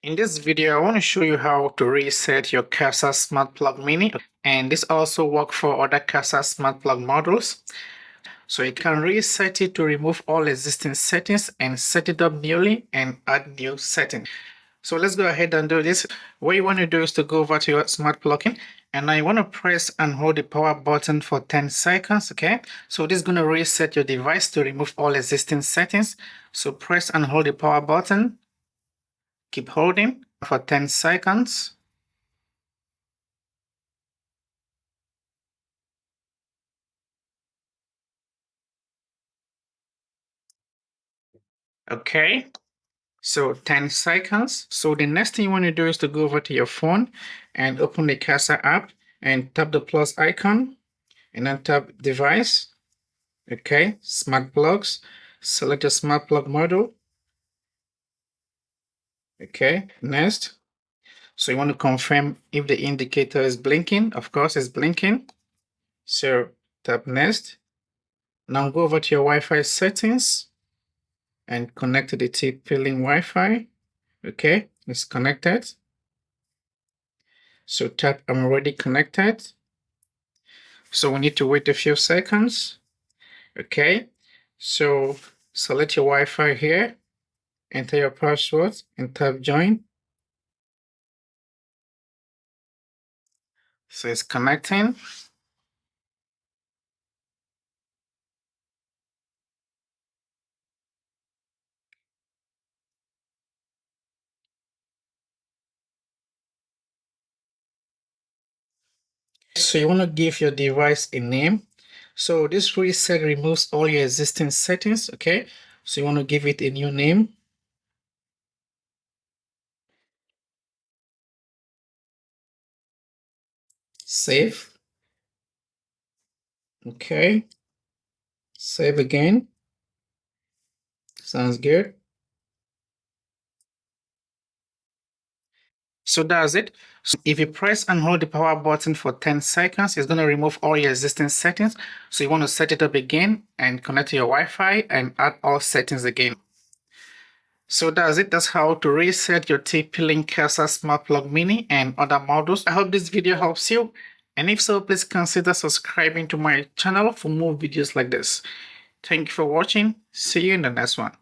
In this video, I want to show you how to reset your Kasa Smart Plug Mini, and this also works for other Kasa Smart Plug models. So you can reset it to remove all existing settings and set it up newly and add new settings. So let's go ahead and do this. What you want to do is to go over to your smart plugin, and now you want to press and hold the power button for 10 seconds. Okay, so this is going to reset your device to remove all existing settings. So press and hold the power button. Keep holding for 10 seconds. Okay, so 10 seconds. So the next thing you want to do is to go over to your phone and open the Kasa app and tap the plus icon and then tap device. Okay, smart plugs. Select the smart plug model. Okay, next. So you want to confirm if the indicator is blinking. Of course, it's blinking. So tap next. Now go over to your Wi-Fi settings and connect to the TP-Link Wi-Fi. Okay, it's connected. So tap I'm already connected. So we need to wait a few seconds. Okay, so select your Wi-Fi here, enter your password and tap join. So it's connecting. So you want to give your device a name. So this reset removes all your existing settings. Okay, so you want to give it a new name. Save. Okay, save again. Sounds good. So that's it. So if you press and hold the power button for 10 seconds, it's going to remove all your existing settings. So you want to set it up again and connect to your Wi-Fi and add all settings again. So that's it. That's how to reset your TP-Link Kasa Smart Plug Mini and other models. I hope this video helps you. And if so, please consider subscribing to my channel for more videos like this. Thank you for watching. See you in the next one.